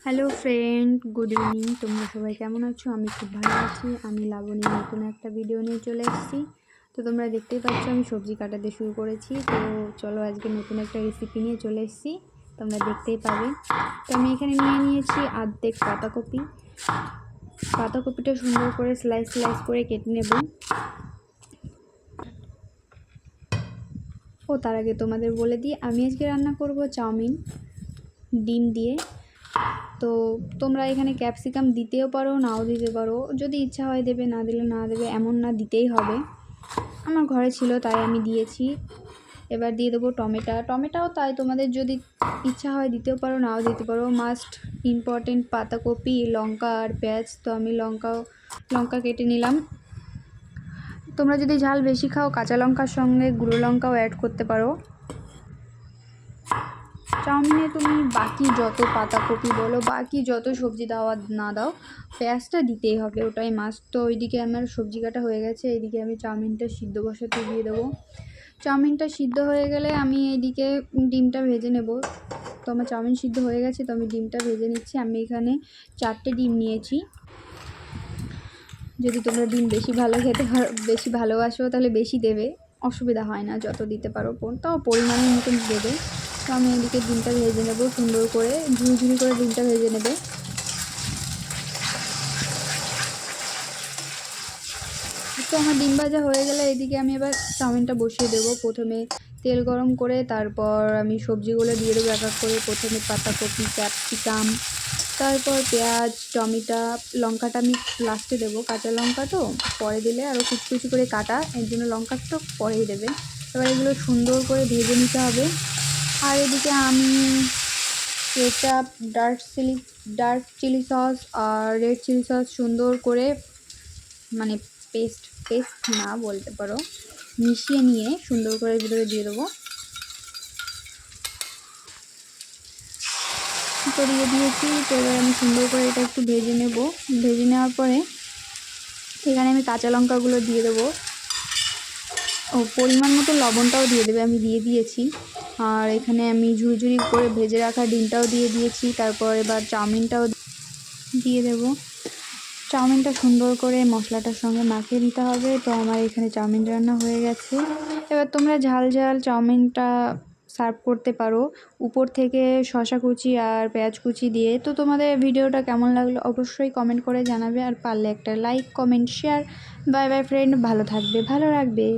Hello friend, good evening. তোমরা সবাই কেমন আছো? আমি খুব ভালো আছি। আমি লাবণী নতুন একটা ভিডিও নিয়ে চলে এসেছি। তো তোমরা দেখতেই পাচ্ছ আমি সবজি কাটাতে শুরু করেছি। তো চলো আজকে নতুন একটা রেসিপি নিয়ে চলে এসেছি, তোমরা দেখতেই পাবে। তো আমি এখানে নিয়ে নিয়েছি অর্ধেক পাতাকপি। পাতাকপিটা সুন্দর করে স্লাইস করে কেটে নেব। ও তার আগে তোমাদের বলে দিই, আমি আজকে রান্না করব চাউমিন ডিম দিয়ে। তো তোমরা এখানে ক্যাপসিকাম দিতেও পারো, নাও দিতে পারো, যদি ইচ্ছা হয় দেবে, না দিলে না দেবে, এমন না দিতেই হবে। আমার ঘরে ছিল তাই আমি দিয়েছি। এবার দিয়ে দেবো টমেটোও তাই তোমাদের যদি ইচ্ছা হয় দিতেও পারো, নাও দিতে পারো। মাস্ট ইম্পর্টেন্ট পাতাকপি, লঙ্কা আর পেঁয়াজ। তো আমি লঙ্কা কেটে নিলাম। তোমরা যদি ঝাল বেশি খাও কাঁচা লঙ্কার সঙ্গে গুঁড়ো লঙ্কাও অ্যাড করতে পারো। চাউমিনে তুমি বাকি যত পাতাকপি বলো, বাকি যত সবজি দাও আর না দাও, পেঁয়াজটা দিতেই হবে, ওটাই মাস্ট। তো ওইদিকে আমার সবজি কাটা হয়ে গেছে, এইদিকে আমি চাউমিনটা সিদ্ধ বসাতে দিয়ে দেবো। চাউমিনটা সিদ্ধ হয়ে গেলে আমি এইদিকে ডিমটা ভেজে নেব। তো আমার চাউমিন সিদ্ধ হয়ে গেছে, তো আমি ডিমটা ভেজে নিচ্ছি। আমি এখানে 4টে ডিম নিয়েছি। যদি তোমরা ডিম বেশি ভালোবাসো তাহলে বেশি দেবে, অসুবিধা হয় না, যত দিতে পারো তাও পরিমাণের মতন দেবে। তো আমি এদিকে ডিমটা ভেজে নেব সুন্দর করে, ঝুড়ি করে ডিমটা ভেজে নেবে। তো আমার ডিম ভাজা হয়ে গেলে এদিকে আমি এবার চাউমিনটা বসিয়ে দেবো। প্রথমে তেল গরম করে তারপর আমি সবজিগুলো দিয়ে দেবো এক এক করে। প্রথমে পাতাকপি, ক্যাপসিকাম, তারপর পেঁয়াজ, টমেটো, লঙ্কাটা আমি লাস্টে দেবো। কাঁচা লঙ্কা তো পরে দিলে আরও কুচি করে কাটা, এর জন্য লঙ্কাটা পরেই দেবে। এবার এগুলো সুন্দর করে ভেজে নিতে হবে। আর এদিকে আমি কেচাপ, ডার্ক চিলি সস আর রেড চিলি সস সুন্দর করে মানে পেস্ট না বলতে পারো, মিশিয়ে নিয়ে সুন্দর করে ভিতরে দিয়ে দেবো। তো দিয়ে দিয়েছি। তো এবার আমি সুন্দর করে এটা একটু ভেজে নেব। ভেজে নেওয়ার পরে এখানে আমি কাঁচা লঙ্কাগুলো দিয়ে দেবো। ও পরিমাণ মতো লবণটাও দিয়ে দেবে, আমি দিয়ে দিয়েছি। আর এখানে আমি ঝুড়ি করে ভেজে রাখা ডিমটাও দিয়ে দিয়েছি। তারপর এবার চাউমিনটাও দিয়ে দেবো। চাউমিনটা সুন্দর করে মশলাটার সঙ্গে মাখিয়ে নিতে হবে। তো আমার এখানে চাউমিন রান্না হয়ে গেছে। এবার তোমরা ঝাল চাউমিনটা সার্ভ করতে পারো উপর থেকে শসা কুচি আর পেঁয়াজ কুচি দিয়ে। তো তোমাদের ভিডিওটা কেমন লাগলো অবশ্যই কমেন্ট করে জানাবে, আর পারলে একটা like, comment, share. Bye bye friend, ভালো থাকবে, ভালো রাখবে।